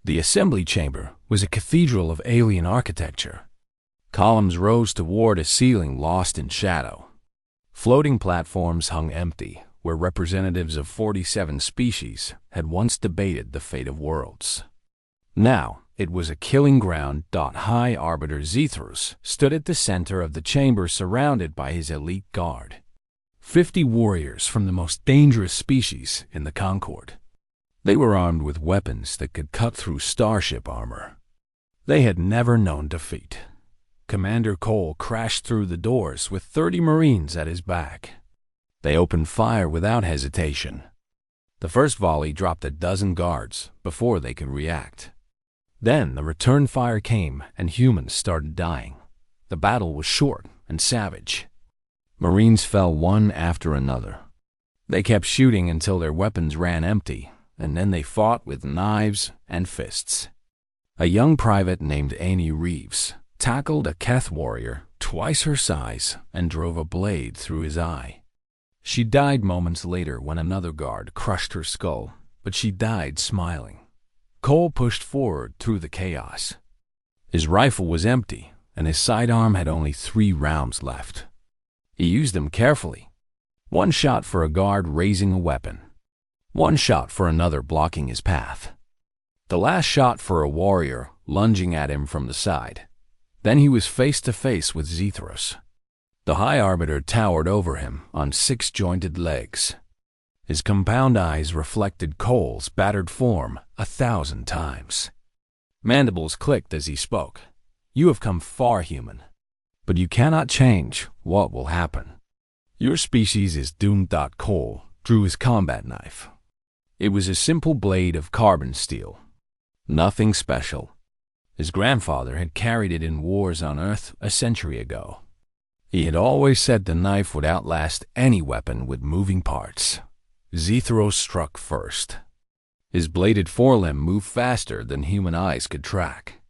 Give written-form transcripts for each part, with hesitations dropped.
The assembly chamber was a cathedral of alien architecture. Columns rose toward a ceiling lost in shadow. Floating platforms hung empty, where representatives of 47 species had once debated the fate of worlds. Now, it was a killing ground. High Arbiter Zethros stood at the center of the chamber surrounded by his elite guard. 50 warriors from the most dangerous species in the Concord. They were armed with weapons that could cut through starship armor. They had never known defeat. Commander Cole crashed through the doors with 30 Marines at his back. They opened fire without hesitation. The first volley dropped a dozen guards before they could react. Then the return fire came and humans started dying. The battle was short and savage. Marines fell one after another. They kept shooting until their weapons ran empty, and then they fought with knives and fists. A young private named Annie Reeves tackled a Keth warrior twice her size and drove a blade through his eye. She died moments later when another guard crushed her skull, but she died smiling. Cole pushed forward through the chaos. His rifle was empty, and his sidearm had only 3 rounds left. He used them carefully. 1 shot for a guard raising a weapon. 1 shot for another blocking his path. The last shot for a warrior lunging at him from the side. Then he was face to face with Zethros. The High Arbiter towered over him on 6 jointed legs. His compound eyes reflected Cole's battered form 1,000 times. Mandibles clicked as he spoke. "You have come far, human. But you cannot change what will happen. Your species is doomed." Cole drew his combat knife. It was a simple blade of carbon steel. Nothing special. His grandfather had carried it in wars on Earth a century ago. He had always said the knife would outlast any weapon with moving parts. Zethros struck first. His bladed forelimb moved faster than human eyes could track.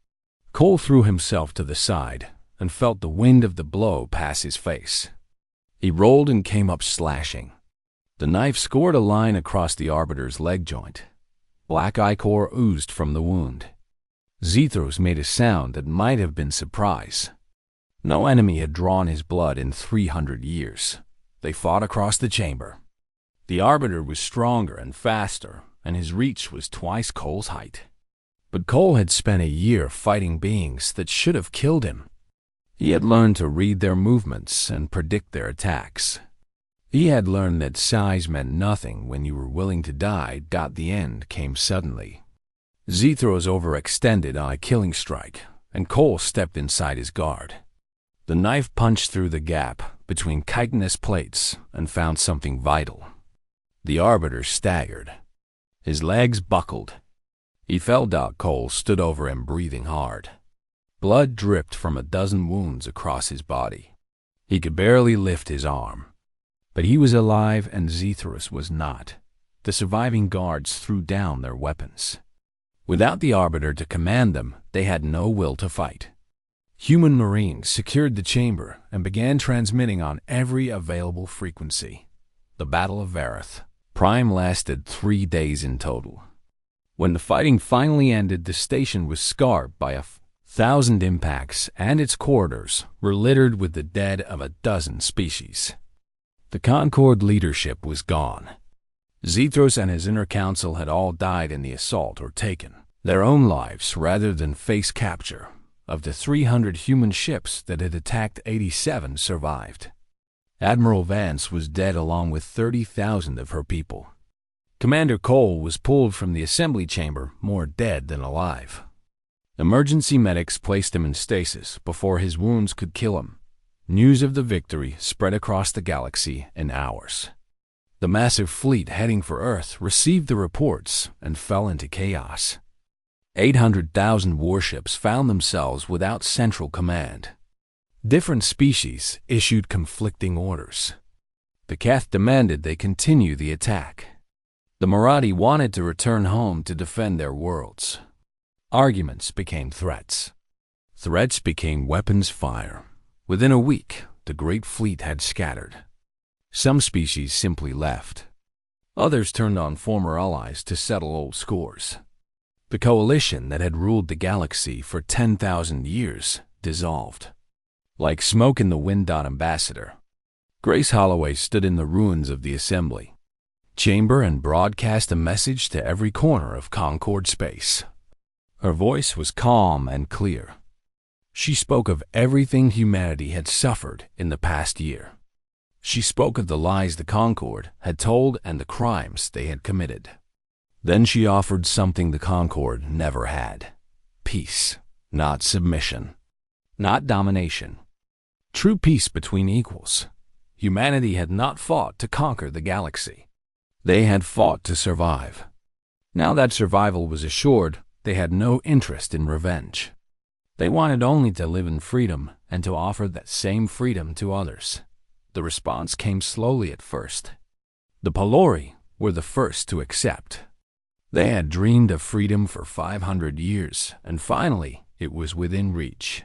Cole threw himself to the side and felt the wind of the blow pass his face. He rolled and came up slashing. The knife scored a line across the Arbiter's leg joint. Black ichor oozed from the wound. Zethros made a sound that might have been surprise. No enemy had drawn his blood in 300 years. They fought across the chamber. The Arbiter was stronger and faster, and his reach was twice Cole's height. But Cole had spent a year fighting beings that should have killed him. He had learned to read their movements and predict their attacks. He had learned that size meant nothing when you were willing to die. The end came suddenly. Zethros overextended on a killing strike, and Cole stepped inside his guard. The knife punched through the gap between chitinous plates and found something vital. The Arbiter staggered. His legs buckled. He fell. Cole stood over him, breathing hard. Blood dripped from a dozen wounds across his body. He could barely lift his arm. But he was alive and Zethros was not. The surviving guards threw down their weapons. Without the Arbiter to command them, they had no will to fight. Human Marines secured the chamber and began transmitting on every available frequency. The Battle of Vareth Prime lasted 3 days in total. When the fighting finally ended, the station was scarred by 1,000 impacts, and its corridors were littered with the dead of a dozen species. The Concord leadership was gone. Zethros and his inner council had all died in the assault or taken their own lives rather than face capture. Of the 300 human ships that had attacked, 87 survived. Admiral Vance was dead along with 30,000 of her people. Commander Cole was pulled from the assembly chamber more dead than alive. Emergency medics placed him in stasis before his wounds could kill him. News of the victory spread across the galaxy in hours. The massive fleet heading for Earth received the reports and fell into chaos. 800,000 warships found themselves without central command. Different species issued conflicting orders. The Keth demanded they continue the attack. The Marathi wanted to return home to defend their worlds. Arguments became threats. Threats became weapons fire. Within a week, the great fleet had scattered. Some species simply left. Others turned on former allies to settle old scores. The coalition that had ruled the galaxy for 10,000 years dissolved. Like smoke in the wind. Ambassador Grace Holloway stood in the ruins of the assembly chamber and broadcast a message to every corner of Concord space. Her voice was calm and clear. She spoke of everything humanity had suffered in the past year. She spoke of the lies the Concord had told and the crimes they had committed. Then she offered something the Concord never had: peace, not submission, not domination. True peace between equals. Humanity had not fought to conquer the galaxy. They had fought to survive. Now that survival was assured, they had no interest in revenge. They wanted only to live in freedom and to offer that same freedom to others. The response came slowly at first. The Pelori were the first to accept. They had dreamed of freedom for 500 years, and finally it was within reach.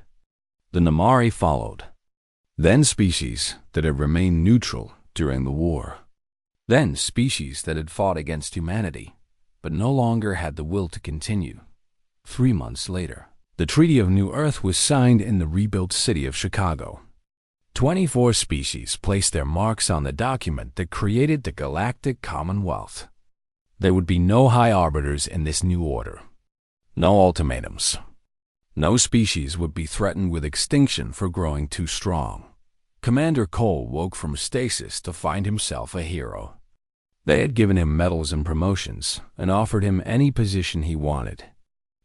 The Namari followed. Then species that had remained neutral during the war. Then species that had fought against humanity, but no longer had the will to continue. 3 months later, the Treaty of New Earth was signed in the rebuilt city of Chicago. 24 species placed their marks on the document that created the Galactic Commonwealth. There would be no high arbiters in this new order. No ultimatums. No species would be threatened with extinction for growing too strong. Commander Cole woke from stasis to find himself a hero. They had given him medals and promotions and offered him any position he wanted.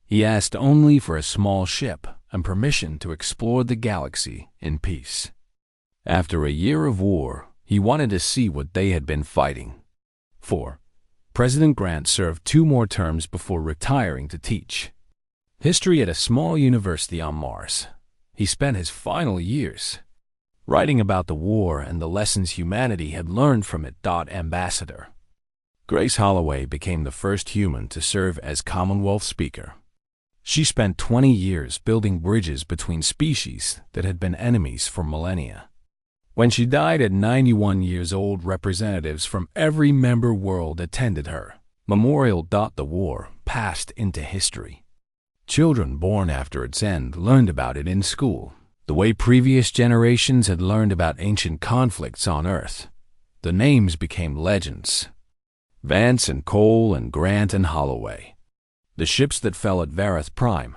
He asked only for a small ship and permission to explore the galaxy in peace. After a year of war, he wanted to see what they had been fighting for. President Grant served 2 more terms before retiring to teach history at a small university on Mars. He spent his final years writing about the war and the lessons humanity had learned from it. Ambassador Grace Holloway became the first human to serve as Commonwealth Speaker. She spent 20 years building bridges between species that had been enemies for millennia. When she died at 91 years old, representatives from every member world attended her memorial. The war passed into history. Children born after its end learned about it in school, the way previous generations had learned about ancient conflicts on Earth. The names became legends. Vance and Cole and Grant and Holloway. The ships that fell at Vareth Prime.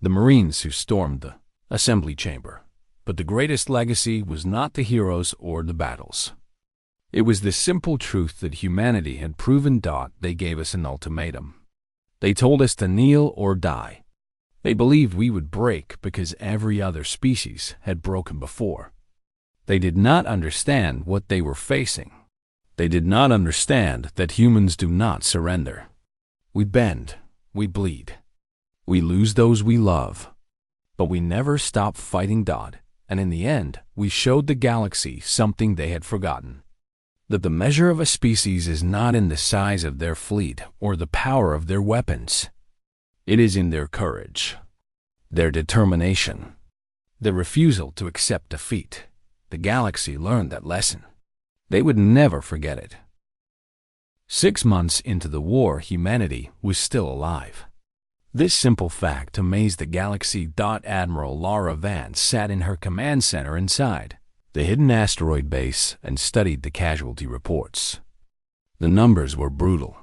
The Marines who stormed the assembly chamber. But the greatest legacy was not the heroes or the battles. It was the simple truth that humanity had proven. They gave us an ultimatum. They told us to kneel or die. They believed we would break because every other species had broken before. They did not understand what they were facing. They did not understand that humans do not surrender. We bend, we bleed, we lose those we love, but we never stop fighting. And in the end, we showed the galaxy something they had forgotten. That the measure of a species is not in the size of their fleet or the power of their weapons. It is in their courage, their determination, their refusal to accept defeat. The galaxy learned that lesson. They would never forget it. 6 months into the war, humanity was still alive. This simple fact amazed the galaxy. Admiral Laura Vance sat in her command center inside the hidden asteroid base and studied the casualty reports. The numbers were brutal.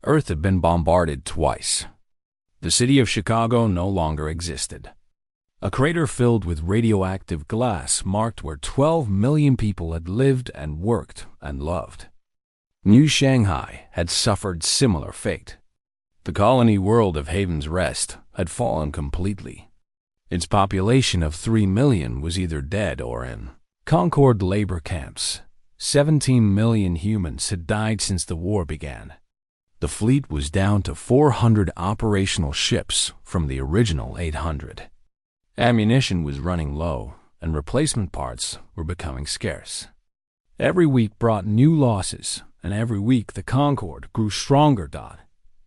Earth had been bombarded twice. The city of Chicago no longer existed. A crater filled with radioactive glass marked where 12 million people had lived and worked and loved. New Shanghai had suffered similar fate. The colony world of Haven's Rest had fallen completely. Its population of 3 million was either dead or in Concord labor camps. 17 million humans had died since the war began. The fleet was down to 400 operational ships from the original 800. Ammunition was running low, and replacement parts were becoming scarce. Every week brought new losses, and every week the Concord grew stronger.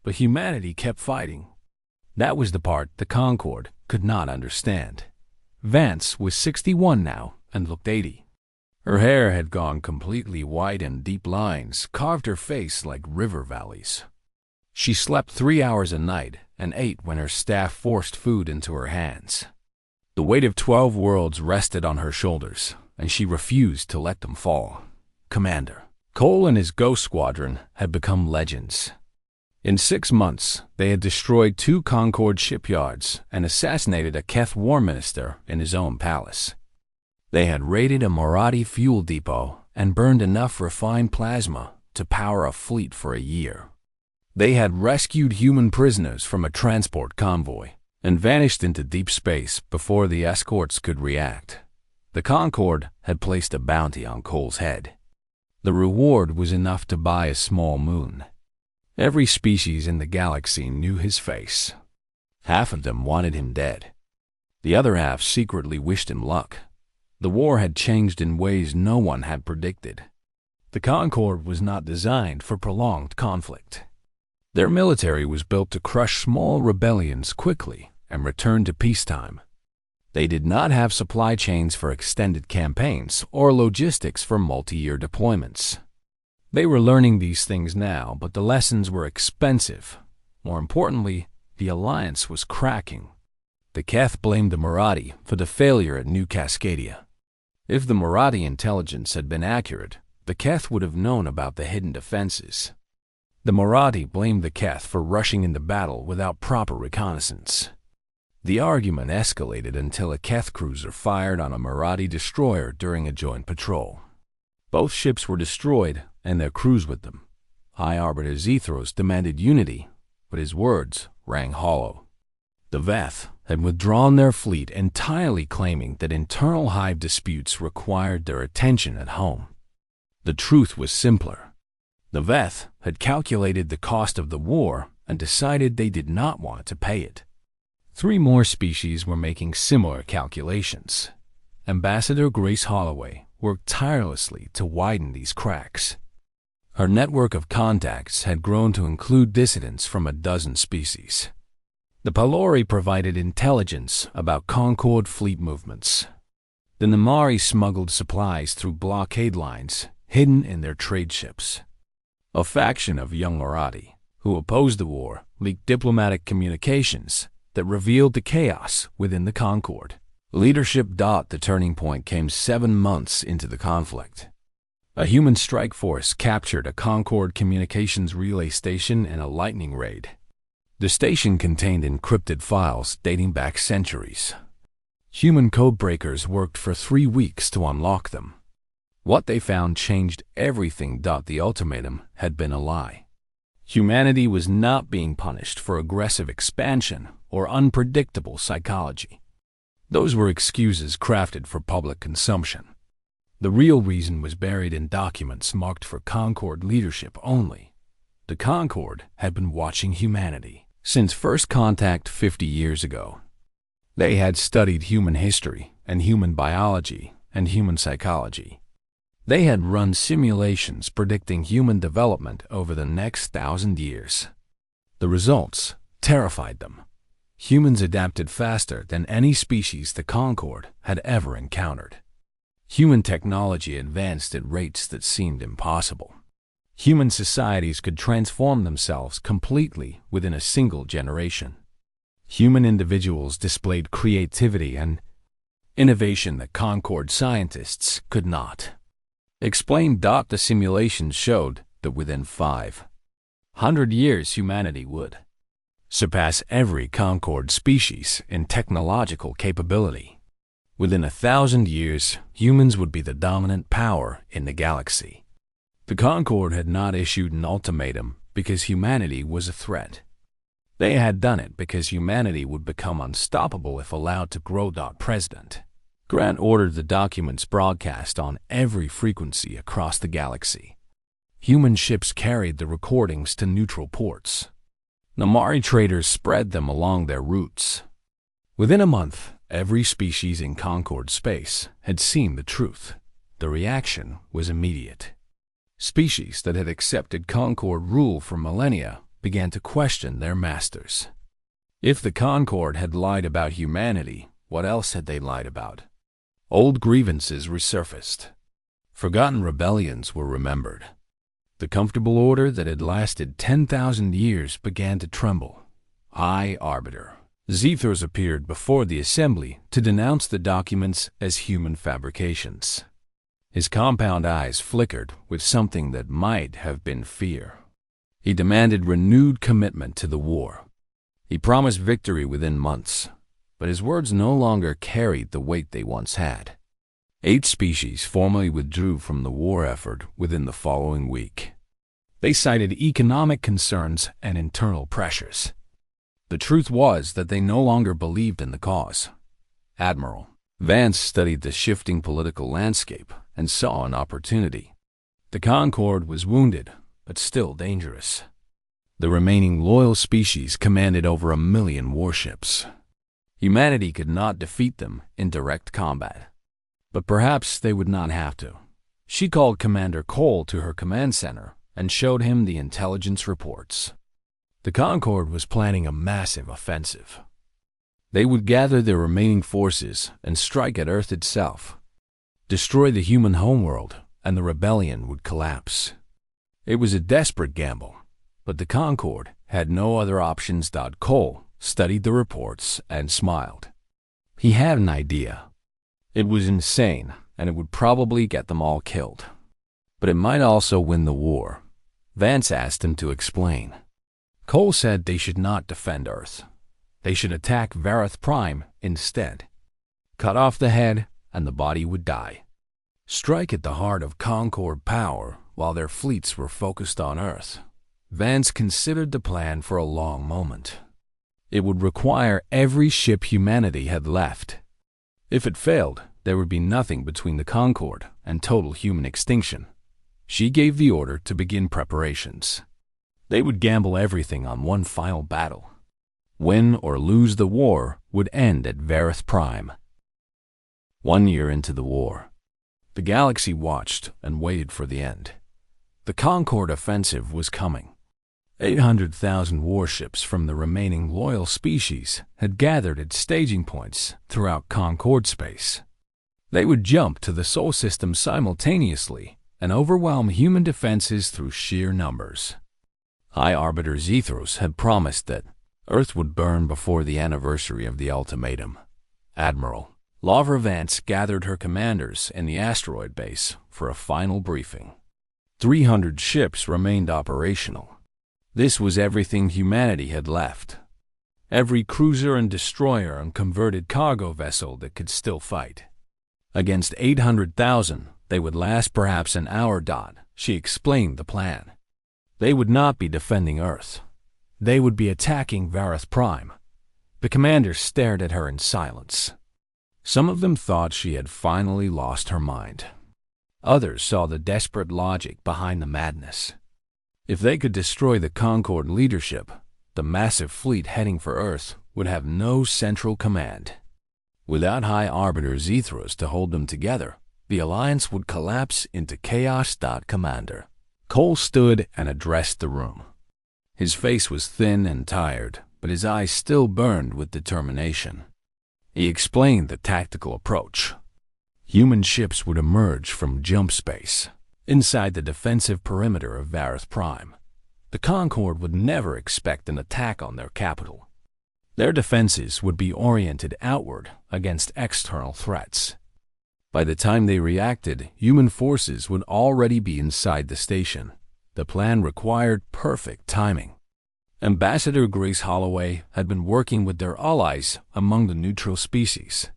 But humanity kept fighting. That was the part the Concord could not understand. Vance was 61 now and looked 80. Her hair had gone completely white and deep lines carved her face like river valleys. She slept 3 hours a night and ate when her staff forced food into her hands. The weight of 12 worlds rested on her shoulders, and she refused to let them fall. Commander Cole and his Ghost Squadron had become legends. In 6 months, they had destroyed 2 Concord shipyards and assassinated a Keth war minister in his own palace. They had raided a Marathi fuel depot and burned enough refined plasma to power a fleet for a year. They had rescued human prisoners from a transport convoy and vanished into deep space before the escorts could react. The Concorde had placed a bounty on Cole's head. The reward was enough to buy a small moon. Every species in the galaxy knew his face. Half of them wanted him dead. The other half secretly wished him luck. The war had changed in ways no one had predicted. The Concorde was not designed for prolonged conflict. Their military was built to crush small rebellions quickly and return to peacetime. They did not have supply chains for extended campaigns or logistics for multi-year deployments. They were learning these things now, but the lessons were expensive. More importantly, the alliance was cracking. The Keth blamed the Marathi for the failure at New Cascadia. If the Marathi intelligence had been accurate, the Keth would have known about the hidden defenses. The Marathi blamed the Keth for rushing into battle without proper reconnaissance. The argument escalated until a Keth cruiser fired on a Marathi destroyer during a joint patrol. Both ships were destroyed, and their crews with them. High Arbiter Zethros demanded unity, but his words rang hollow. The Veth had withdrawn their fleet, entirely claiming that internal hive disputes required their attention at home. The truth was simpler. The Veth had calculated the cost of the war and decided they did not want to pay it. 3 more species were making similar calculations. Ambassador Grace Holloway worked tirelessly to widen these cracks. Her network of contacts had grown to include dissidents from a dozen species. The Pelori provided intelligence about Concorde fleet movements. The Namari smuggled supplies through blockade lines hidden in their trade ships. A faction of young Marathi, who opposed the war, leaked diplomatic communications that revealed the chaos within the Concorde. Leadership. The turning point came 7 months into the conflict. A human strike force captured a Concorde communications relay station in a lightning raid. The station contained encrypted files dating back centuries. Human codebreakers worked for 3 weeks to unlock them. What they found changed everything. The ultimatum had been a lie. Humanity was not being punished for aggressive expansion or unpredictable psychology. Those were excuses crafted for public consumption. The real reason was buried in documents marked for Concorde leadership only. The Concorde had been watching humanity since first contact 50 years ago. They had studied human history and human biology and human psychology. They had run simulations predicting human development over the next 1,000 years. The results terrified them. Humans adapted faster than any species the Concorde had ever encountered. Human technology advanced at rates that seemed impossible. Human societies could transform themselves completely within a single generation. Human individuals displayed creativity and innovation that Concorde scientists could not. Explained. The simulations showed that within 500 years humanity would surpass every Concorde species in technological capability. Within 1,000 years, humans would be the dominant power in the galaxy. The Concorde had not issued an ultimatum because humanity was a threat. They had done it because humanity would become unstoppable if allowed to grow. President Grant ordered the documents broadcast on every frequency across the galaxy. Human ships carried the recordings to neutral ports. Namari traders spread them along their routes. Within a month, every species in Concorde space had seen the truth. The reaction was immediate. Species that had accepted Concorde rule for millennia began to question their masters. If the Concorde had lied about humanity, what else had they lied about? Old grievances resurfaced. Forgotten rebellions were remembered. The comfortable order that had lasted 10,000 years began to tremble. High Arbiter Zethros appeared before the assembly to denounce the documents as human fabrications. His compound eyes flickered with something that might have been fear. He demanded renewed commitment to the war. He promised victory within months, but his words no longer carried the weight they once had. 8 species formally withdrew from the war effort within the following week. They cited economic concerns and internal pressures. The truth was that they no longer believed in the cause. Admiral Vance studied the shifting political landscape and saw an opportunity. The Concorde was wounded, but still dangerous. The remaining loyal species commanded over 1 million warships. Humanity could not defeat them in direct combat. But perhaps they would not have to. She called Commander Cole to her command center and showed him the intelligence reports. The Concorde was planning a massive offensive. They would gather their remaining forces and strike at Earth itself, destroy the human homeworld, and the rebellion would collapse. It was a desperate gamble, but the Concorde had no other options. Cole studied the reports and smiled. He had an idea. It was insane, and it would probably get them all killed. But it might also win the war. Vance asked him to explain. Cole said they should not defend Earth. They should attack Vareth Prime instead. Cut off the head, and the body would die. Strike at the heart of Concorde power while their fleets were focused on Earth. Vance considered the plan for a long moment. It would require every ship humanity had left. If it failed, there would be nothing between the Concorde and total human extinction. She gave the order to begin preparations. They would gamble everything on one final battle. Win or lose the war would end at Vareth Prime. 1 year into the war, the galaxy watched and waited for the end. The Concorde offensive was coming. 800,000 warships from the remaining loyal species had gathered at staging points throughout Concorde space. They would jump to the Sol system simultaneously and overwhelm human defenses through sheer numbers. High Arbiter Zethros had promised that Earth would burn before the anniversary of the Ultimatum. Admiral Lavra Vance gathered her commanders in the asteroid base for a final briefing. 300 ships remained operational. This was everything humanity had left. Every cruiser and destroyer and converted cargo vessel that could still fight. Against 800,000, they would last perhaps an hour. She explained the plan. They would not be defending Earth. They would be attacking Vareth Prime. The commanders stared at her in silence. Some of them thought she had finally lost her mind. Others saw the desperate logic behind the madness. If they could destroy the Concorde leadership, the massive fleet heading for Earth would have no central command. Without High Arbiter Zethros to hold them together, the alliance would collapse into chaos. Commander Cole stood and addressed the room. His face was thin and tired, but his eyes still burned with determination. He explained the tactical approach. Human ships would emerge from jump space, inside the defensive perimeter of Vareth Prime. The Concorde would never expect an attack on their capital. Their defenses would be oriented outward against external threats. By the time they reacted, human forces would already be inside the station. The plan required perfect timing. Ambassador Grace Holloway had been working with their allies among the neutral species.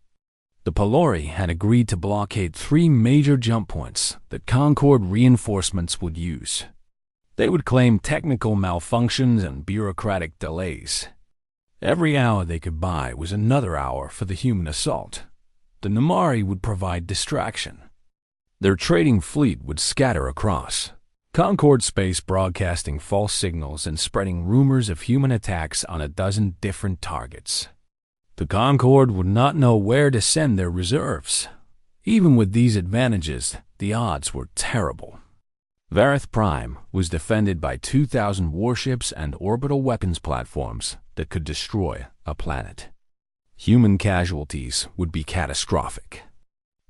The Pelori had agreed to blockade 3 major jump points that Concorde reinforcements would use. They would claim technical malfunctions and bureaucratic delays. Every hour they could buy was another hour for the human assault. The Namari would provide distraction. Their trading fleet would scatter across Concorde space, broadcasting false signals and spreading rumors of human attacks on a dozen different targets. The Concorde would not know where to send their reserves. Even with these advantages, the odds were terrible. Vareth Prime was defended by 2,000 warships and orbital weapons platforms that could destroy a planet. Human casualties would be catastrophic.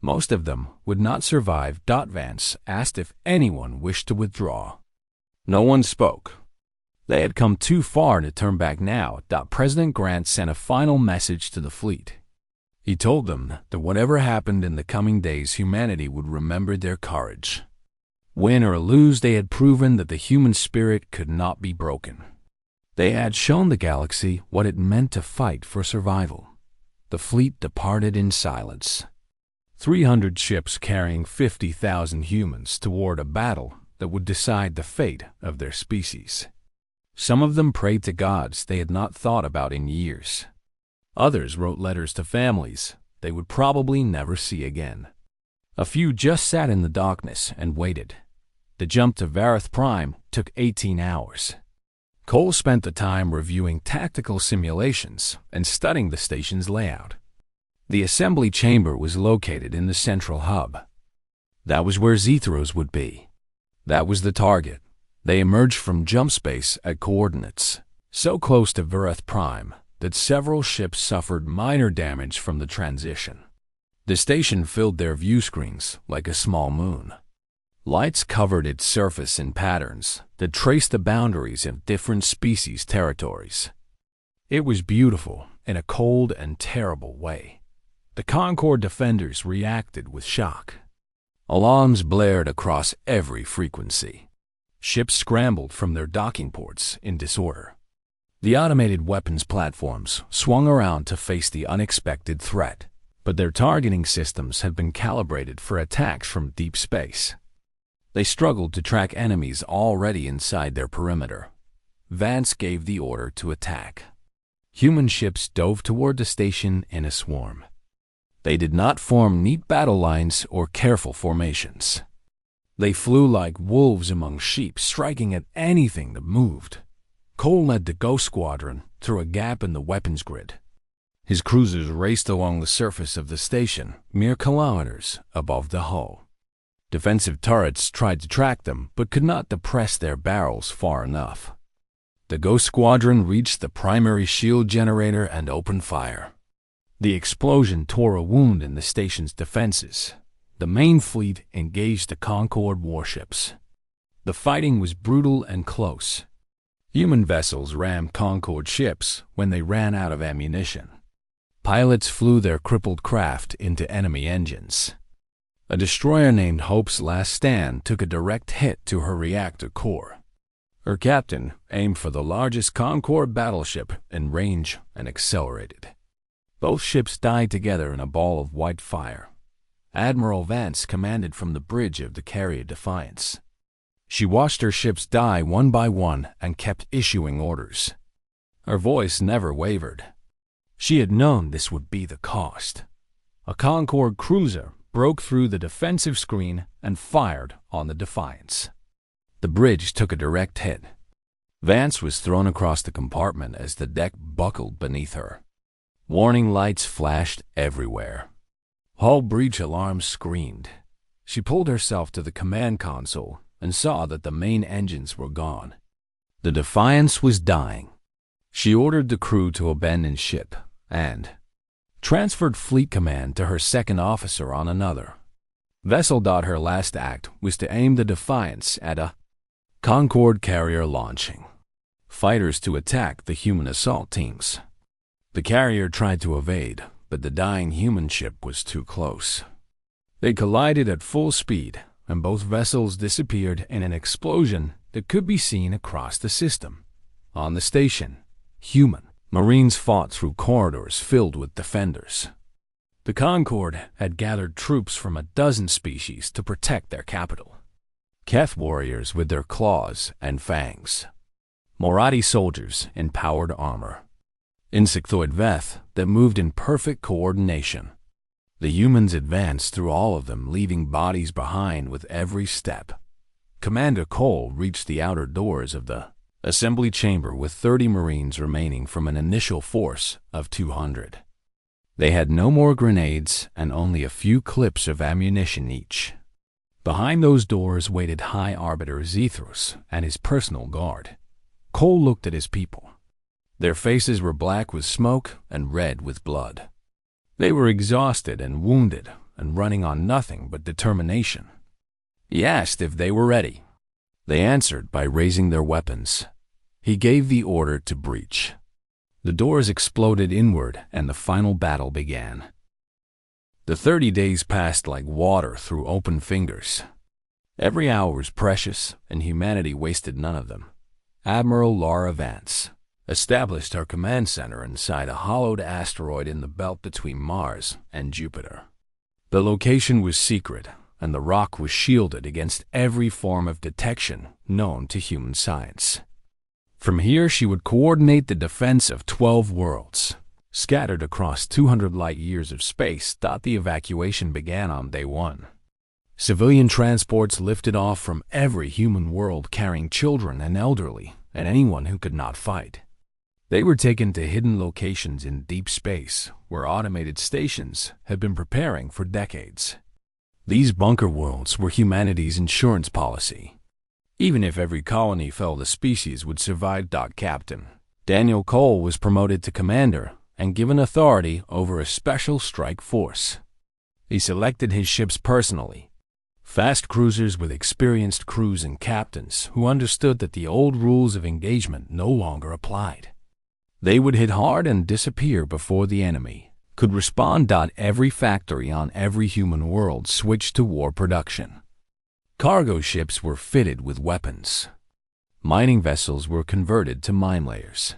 Most of them would not survive. Vance asked if anyone wished to withdraw. No one spoke. They had come too far to turn back now. President Grant sent a final message to the fleet. He told them that whatever happened in the coming days, humanity would remember their courage. Win or lose, they had proven that the human spirit could not be broken. They had shown the galaxy what it meant to fight for survival. The fleet departed in silence. 300 ships carrying 50,000 humans toward a battle that would decide the fate of their species. Some of them prayed to gods they had not thought about in years. Others wrote letters to families they would probably never see again. A few just sat in the darkness and waited. The jump to Vareth Prime took 18 hours. Cole spent the time reviewing tactical simulations and studying the station's layout. The assembly chamber was located in the central hub. That was where Zethros would be. That was the target. They emerged from jump space at coordinates so close to Vareth Prime that several ships suffered minor damage from the transition. The station filled their view screens like a small moon. Lights covered its surface in patterns that traced the boundaries of different species' territories. It was beautiful in a cold and terrible way. The Concord defenders reacted with shock. Alarms blared across every frequency. Ships scrambled from their docking ports in disorder. The automated weapons platforms swung around to face the unexpected threat, but their targeting systems had been calibrated for attacks from deep space. They struggled to track enemies already inside their perimeter. Vance gave the order to attack. Human ships dove toward the station in a swarm. They did not form neat battle lines or careful formations. They flew like wolves among sheep, striking at anything that moved. Cole led the Ghost Squadron through a gap in the weapons grid. His cruisers raced along the surface of the station, mere kilometers above the hull. Defensive turrets tried to track them, but could not depress their barrels far enough. The Ghost Squadron reached the primary shield generator and opened fire. The explosion tore a wound in the station's defenses. The main fleet engaged the Concord warships. The fighting was brutal and close. Human vessels rammed Concord ships when they ran out of ammunition. Pilots flew their crippled craft into enemy engines. A destroyer named Hope's Last Stand took a direct hit to her reactor core. Her captain aimed for the largest Concord battleship in range and accelerated. Both ships died together in a ball of white fire. Admiral Vance commanded from the bridge of the carrier Defiance. She watched her ships die one by one and kept issuing orders. Her voice never wavered. She had known this would be the cost. A Concord cruiser broke through the defensive screen and fired on the Defiance. The bridge took a direct hit. Vance was thrown across the compartment as the deck buckled beneath her. Warning lights flashed everywhere. Hull breach alarms screamed. She pulled herself to the command console and saw that the main engines were gone. The Defiance was dying. She ordered the crew to abandon ship and transferred fleet command to her second officer on another. Vessel. Her last act was to aim the Defiance at a Concord carrier launching. Fighters to attack the human assault teams. The carrier tried to evade, but the dying human ship was too close. They collided at full speed, and both vessels disappeared in an explosion that could be seen across the system. On the station, human Marines fought through corridors filled with defenders. The Concord had gathered troops from a dozen species to protect their capital. Keth warriors with their claws and fangs. Morati soldiers in powered armor. Insectoid Veth that moved in perfect coordination. The humans advanced through all of them, leaving bodies behind with every step. Commander Cole reached the outer doors of the assembly chamber with 30 Marines remaining from an initial force of 200. They had no more grenades and only a few clips of ammunition each. Behind those doors waited High Arbiter Zethros and his personal guard. Cole looked at his people. Their faces were black with smoke and red with blood. They were exhausted and wounded and running on nothing but determination. He asked if they were ready. They answered by raising their weapons. He gave the order to breach. The doors exploded inward, and the final battle began. The 30 days passed like water through open fingers. Every hour was precious, and humanity wasted none of them. Admiral Laura Vance established her command center inside a hollowed asteroid in the belt between Mars and Jupiter. The location was secret, and the rock was shielded against every form of detection known to human science. From here, she would coordinate the defense of 12 worlds, scattered across 200 light-years of space. The evacuation began on day 1. Civilian transports lifted off from every human world carrying children and elderly and anyone who could not fight. They were taken to hidden locations in deep space where automated stations had been preparing for decades. These bunker worlds were humanity's insurance policy. Even if every colony fell, the species would survive. Captain Daniel Cole was promoted to commander and given authority over a special strike force. He selected his ships personally, fast cruisers with experienced crews and captains who understood that the old rules of engagement no longer applied. They would hit hard and disappear before the enemy could respond. Every factory on every human world switched to war production. Cargo ships were fitted with weapons. Mining vessels were converted to mine layers.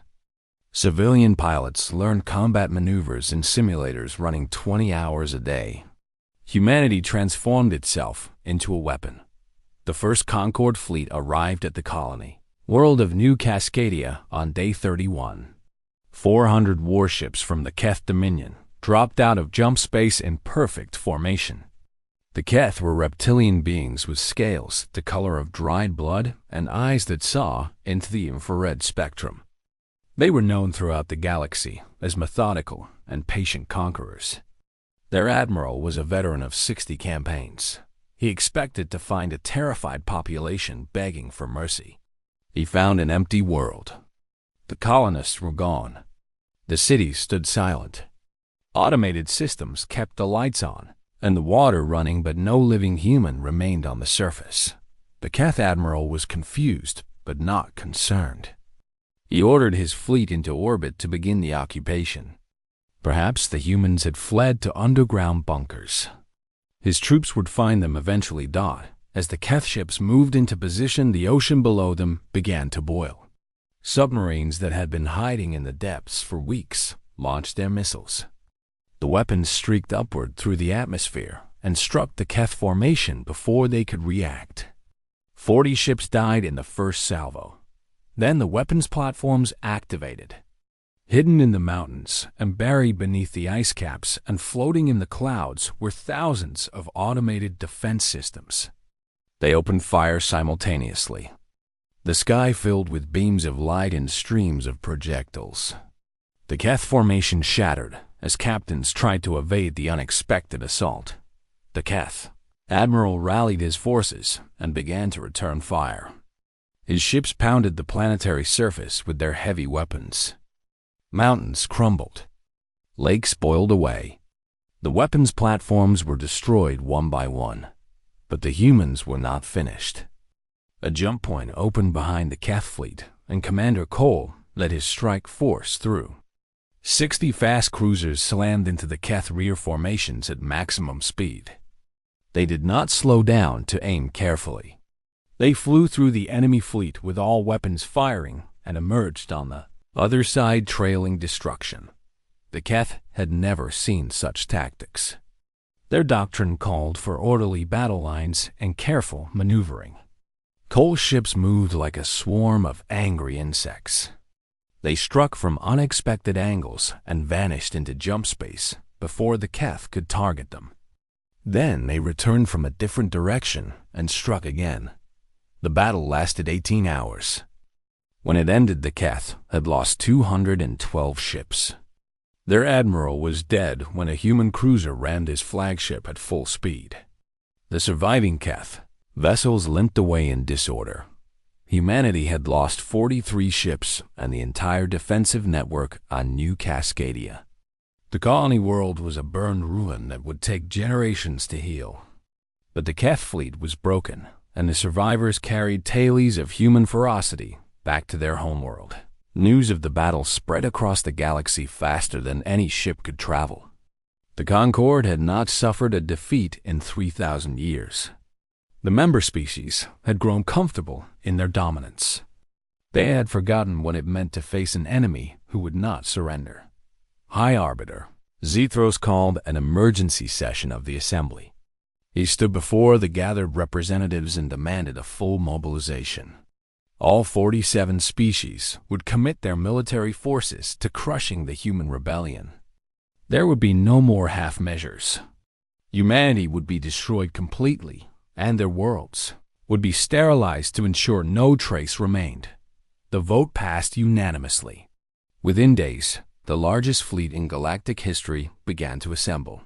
Civilian pilots learned combat maneuvers in simulators running 20 hours a day. Humanity transformed itself into a weapon. The first Concorde fleet arrived at the colony world of New Cascadia on day 31. 400 warships from the Keth Dominion dropped out of jump space in perfect formation. The Keth were reptilian beings with scales the color of dried blood and eyes that saw into the infrared spectrum. They were known throughout the galaxy as methodical and patient conquerors. Their admiral was a veteran of 60 campaigns. He expected to find a terrified population begging for mercy. He found an empty world. The colonists were gone. The city stood silent. Automated systems kept the lights on and the water running, but no living human remained on the surface. The Keth admiral was confused, but not concerned. He ordered his fleet into orbit to begin the occupation. Perhaps the humans had fled to underground bunkers. His troops would find them eventually. As the Keth ships moved into position, the ocean below them began to boil. Submarines that had been hiding in the depths for weeks launched their missiles. The weapons streaked upward through the atmosphere and struck the Keth formation before they could react. 40 ships died in the first salvo. Then the weapons platforms activated. Hidden in the mountains and buried beneath the ice caps and floating in the clouds were thousands of automated defense systems. They opened fire simultaneously. The sky filled with beams of light and streams of projectiles. The Keth formation shattered as captains tried to evade the unexpected assault. The Keth admiral rallied his forces and began to return fire. His ships pounded the planetary surface with their heavy weapons. Mountains crumbled. Lakes boiled away. The weapons platforms were destroyed one by one, but the humans were not finished. A jump point opened behind the Keth fleet, and Commander Cole led his strike force through. 60 fast cruisers slammed into the Keth rear formations at maximum speed. They did not slow down to aim carefully. They flew through the enemy fleet with all weapons firing and emerged on the other side trailing destruction. The Keth had never seen such tactics. Their doctrine called for orderly battle lines and careful maneuvering. Cole's ships moved like a swarm of angry insects. They struck from unexpected angles and vanished into jump space before the Keth could target them. Then they returned from a different direction and struck again. The battle lasted 18 hours. When it ended, the Keth had lost 212 ships. Their admiral was dead when a human cruiser rammed his flagship at full speed. The surviving Keth vessels limped away in disorder. Humanity had lost 43 ships and the entire defensive network on New Cascadia. The colony world was a burned ruin that would take generations to heal. But the Keth fleet was broken, and the survivors carried tales of human ferocity back to their homeworld. News of the battle spread across the galaxy faster than any ship could travel. The Concorde had not suffered a defeat in 3,000 years. The member species had grown comfortable in their dominance. They had forgotten what it meant to face an enemy who would not surrender. High Arbiter Zethros called an emergency session of the Assembly. He stood before the gathered representatives and demanded a full mobilization. All 47 species would commit their military forces to crushing the human rebellion. There would be no more half measures. Humanity would be destroyed completely, and their worlds would be sterilized to ensure no trace remained. The vote passed unanimously. Within days, the largest fleet in galactic history began to assemble.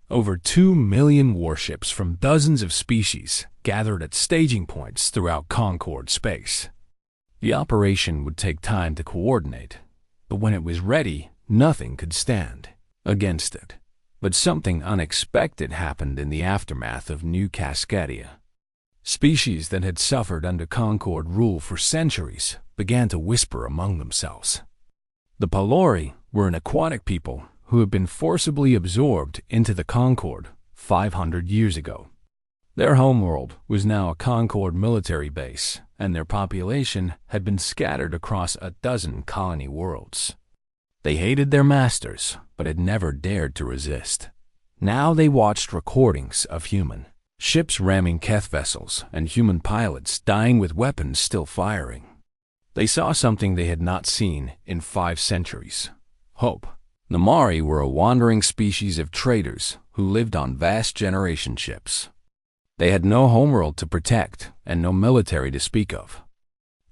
Over 2 million warships from dozens of species gathered at staging points throughout Concorde space. The operation would take time to coordinate, but when it was ready, nothing could stand against it. But something unexpected happened in the aftermath of New Cascadia. Species that had suffered under Concorde rule for centuries began to whisper among themselves. The Palori were an aquatic people who had been forcibly absorbed into the Concorde 500 years ago. Their homeworld was now a Concorde military base, and their population had been scattered across a dozen colony worlds. They hated their masters, but had never dared to resist. Now they watched recordings of human ships ramming Keth vessels and human pilots dying with weapons still firing. They saw something they had not seen in 5 centuries. Hope. Namari were a wandering species of traders who lived on vast generation ships. They had no homeworld to protect and no military to speak of.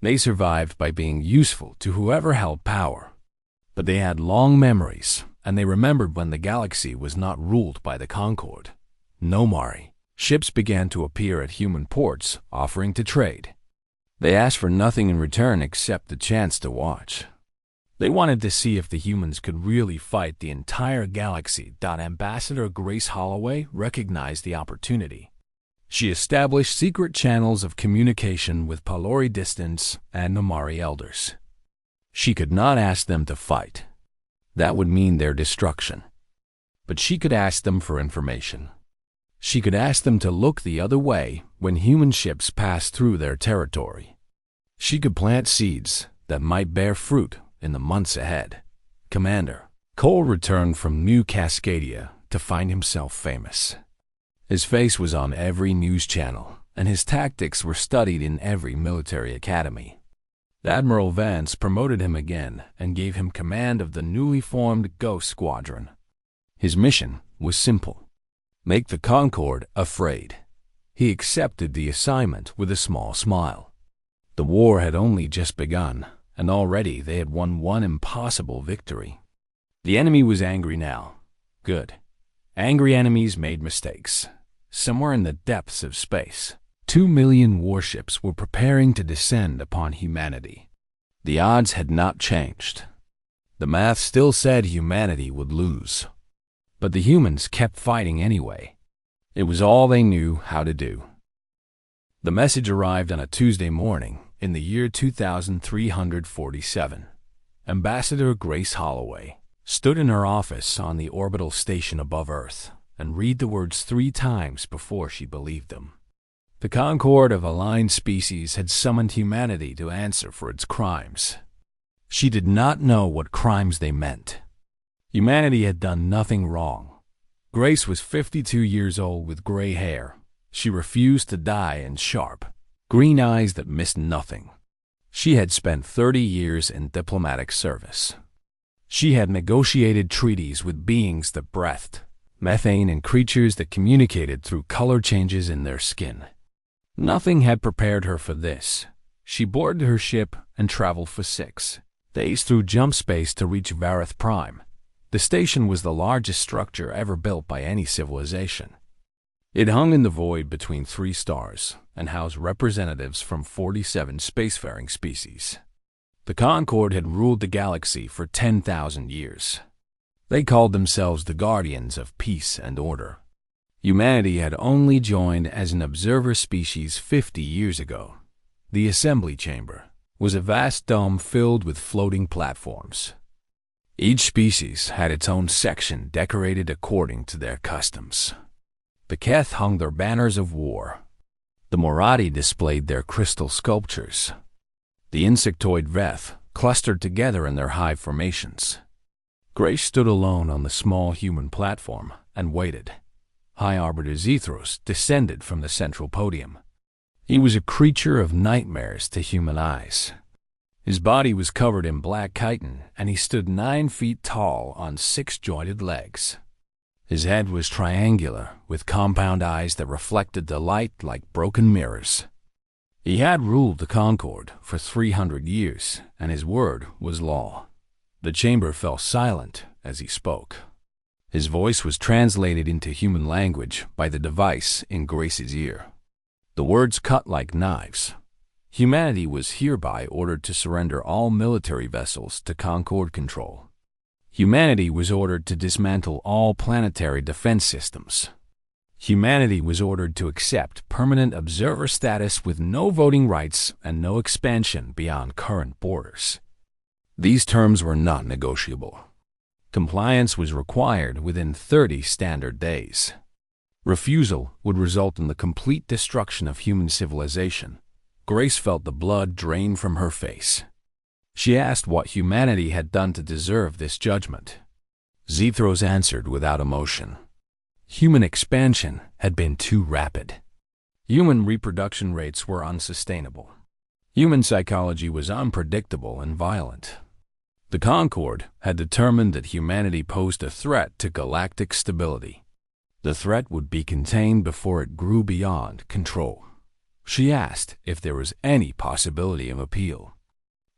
They survived by being useful to whoever held power. But they had long memories, and they remembered when the galaxy was not ruled by the Concorde. Nomari. Ships began to appear at human ports, offering to trade. They asked for nothing in return except the chance to watch. They wanted to see if the humans could really fight the entire galaxy. Ambassador Grace Holloway recognized the opportunity. She established secret channels of communication with Palori Distance and Nomari elders. She could not ask them to fight. That would mean their destruction. But she could ask them for information. She could ask them to look the other way when human ships passed through their territory. She could plant seeds that might bear fruit in the months ahead. Commander Cole returned from New Cascadia to find himself famous. His face was on every news channel, and his tactics were studied in every military academy. Admiral Vance promoted him again and gave him command of the newly formed Ghost Squadron. His mission was simple: make the Concorde afraid. He accepted the assignment with a small smile. The war had only just begun, and already they had won one impossible victory. The enemy was angry now. Good. Angry enemies made mistakes. Somewhere in the depths of space, 2 million warships were preparing to descend upon humanity. The odds had not changed. The math still said humanity would lose. But the humans kept fighting anyway. It was all they knew how to do. The message arrived on a Tuesday morning in the year 2347. Ambassador Grace Holloway stood in her office on the orbital station above Earth and read the words 3 times before she believed them. The Concorde of aligned species had summoned humanity to answer for its crimes. She did not know what crimes they meant. Humanity had done nothing wrong. Grace was 52 years old with gray hair. She refused to die, and sharp, green eyes that missed nothing. She had spent 30 years in diplomatic service. She had negotiated treaties with beings that breathed methane and creatures that communicated through color changes in their skin. Nothing had prepared her for this. She boarded her ship and traveled for 6 days through jump space to reach Vareth Prime. The station was the largest structure ever built by any civilization. It hung in the void between 3 stars and housed representatives from 47 spacefaring species. The Concorde had ruled the galaxy for 10,000 years. They called themselves the Guardians of Peace and Order. Humanity had only joined as an observer species 50 years ago. The assembly chamber was a vast dome filled with floating platforms. Each species had its own section decorated according to their customs. The Keth hung their banners of war. The Moratti displayed their crystal sculptures. The insectoid Veth clustered together in their hive formations. Grace stood alone on the small human platform and waited. High Arbiter Zethros descended from the central podium. He was a creature of nightmares to human eyes. His body was covered in black chitin, and he stood 9 feet tall on 6-jointed legs. His head was triangular, with compound eyes that reflected the light like broken mirrors. He had ruled the Concord for 300 years, and his word was law. The chamber fell silent as he spoke. His voice was translated into human language by the device in Grace's ear. The words cut like knives. Humanity was hereby ordered to surrender all military vessels to Concord control. Humanity was ordered to dismantle all planetary defense systems. Humanity was ordered to accept permanent observer status with no voting rights and no expansion beyond current borders. These terms were not negotiable. Compliance was required within 30 standard days. Refusal would result in the complete destruction of human civilization. Grace felt the blood drain from her face. She asked what humanity had done to deserve this judgment. Zethros answered without emotion. Human expansion had been too rapid. Human reproduction rates were unsustainable. Human psychology was unpredictable and violent. The Concord had determined that humanity posed a threat to galactic stability. The threat would be contained before it grew beyond control. She asked if there was any possibility of appeal.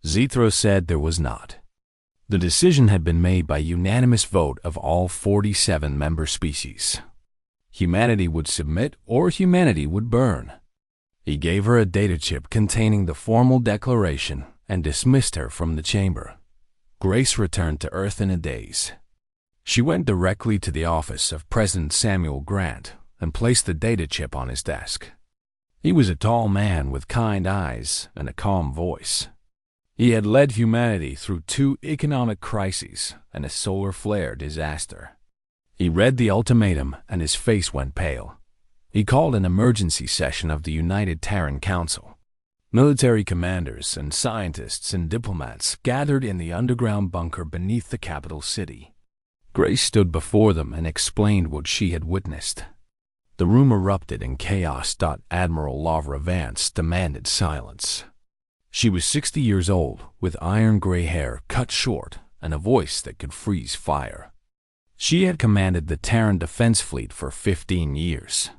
Zethros said there was not. The decision had been made by unanimous vote of all 47 member species. Humanity would submit or humanity would burn. He gave her a data chip containing the formal declaration and dismissed her from the chamber. Grace returned to Earth in a daze. She went directly to the office of President Samuel Grant and placed the data chip on his desk. He was a tall man with kind eyes and a calm voice. He had led humanity through 2 economic crises and a solar flare disaster. He read the ultimatum and his face went pale. He called an emergency session of the United Terran Council. Military commanders and scientists and diplomats gathered in the underground bunker beneath the capital city. Grace stood before them and explained what she had witnessed. The room erupted in chaos. Admiral Lavra Vance demanded silence. She was 60 years old, with iron-gray hair cut short and a voice that could freeze fire. She had commanded the Terran Defense Fleet for 15 years.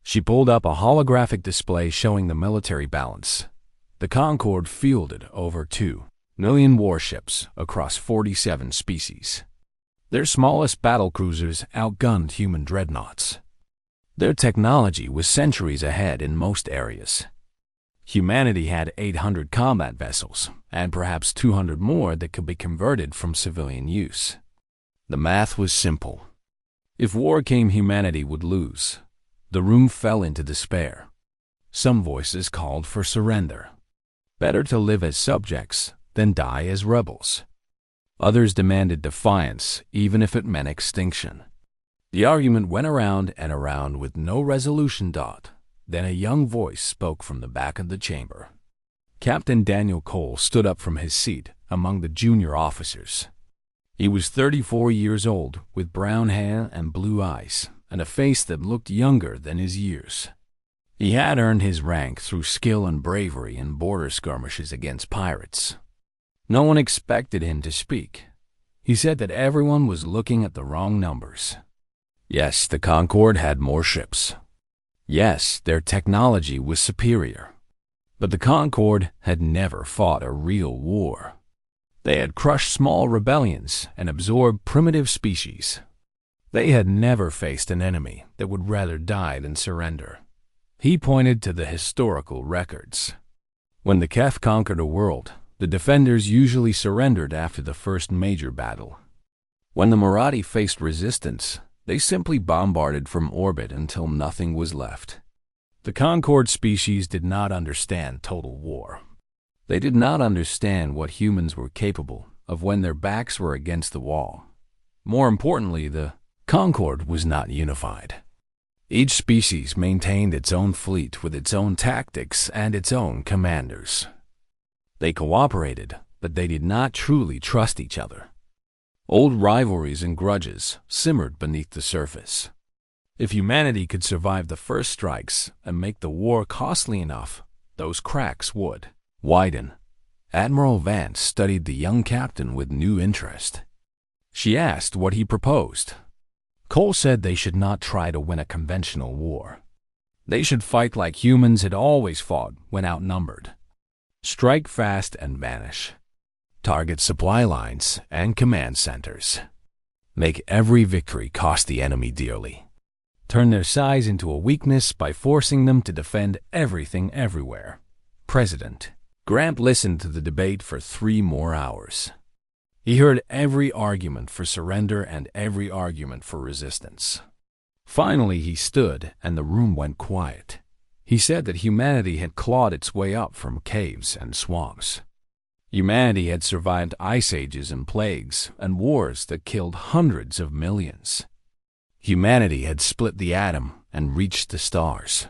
She pulled up a holographic display showing the military balance. The Concord fielded over 2 million warships across 47 species. Their smallest battlecruisers outgunned human dreadnoughts. Their technology was centuries ahead in most areas. Humanity had 800 combat vessels, and perhaps 200 more that could be converted from civilian use. The math was simple. If war came, humanity would lose. The room fell into despair. Some voices called for surrender. Better to live as subjects than die as rebels. Others demanded defiance, even if it meant extinction. The argument went around and around with no resolution. Then a young voice spoke from the back of the chamber. Captain Daniel Cole stood up from his seat among the junior officers. He was 34 years old, with brown hair and blue eyes, and a face that looked younger than his years. He had earned his rank through skill and bravery in border skirmishes against pirates. No one expected him to speak. He said that everyone was looking at the wrong numbers. Yes, the Concord had more ships. Yes, their technology was superior. But the Concord had never fought a real war. They had crushed small rebellions and absorbed primitive species. They had never faced an enemy that would rather die than surrender. He pointed to the historical records. When the Keth conquered a world, the defenders usually surrendered after the first major battle. When the Moratti faced resistance, they simply bombarded from orbit until nothing was left. The Concord species did not understand total war. They did not understand what humans were capable of when their backs were against the wall. More importantly, the Concord was not unified. Each species maintained its own fleet with its own tactics and its own commanders. They cooperated, but they did not truly trust each other. Old rivalries and grudges simmered beneath the surface. If humanity could survive the first strikes and make the war costly enough, those cracks would widen. Admiral Vance studied the young captain with new interest. She asked what he proposed. Cole said they should not try to win a conventional war. They should fight like humans had always fought when outnumbered. Strike fast and vanish. Target supply lines and command centers. Make every victory cost the enemy dearly. Turn their size into a weakness by forcing them to defend everything everywhere. President Grant listened to the debate for 3 more hours. He heard every argument for surrender and every argument for resistance. Finally, he stood, and the room went quiet. He said that humanity had clawed its way up from caves and swamps. Humanity had survived ice ages and plagues and wars that killed hundreds of millions. Humanity had split the atom and reached the stars.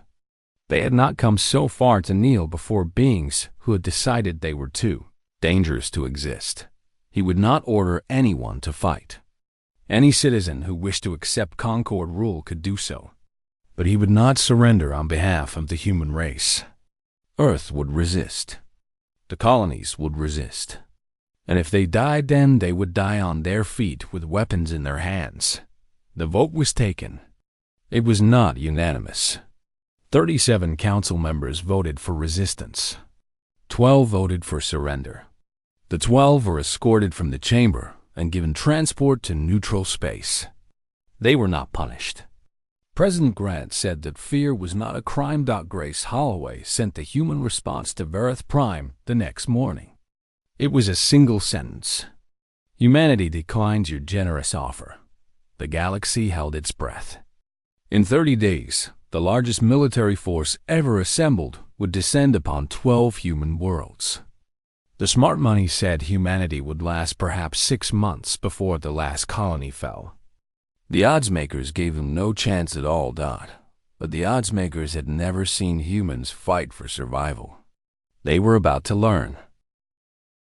They had not come so far to kneel before beings who had decided they were too dangerous to exist. He would not order anyone to fight. Any citizen who wished to accept Concord rule could do so. But he would not surrender on behalf of the human race. Earth would resist. The colonies would resist. And if they died then, they would die on their feet with weapons in their hands. The vote was taken. It was not unanimous. 37 council members voted for resistance. 12 voted for surrender. The 12 were escorted from the chamber and given transport to neutral space. They were not punished. President Grant said that fear was not a crime. Grace Holloway sent the human response to Verith Prime the next morning. It was a single sentence. Humanity declines your generous offer. The galaxy held its breath. In 30 days, the largest military force ever assembled would descend upon 12 human worlds. The smart money said humanity would last perhaps 6 months before the last colony fell. The odds makers gave them no chance at all. But the odds makers had never seen humans fight for survival. They were about to learn.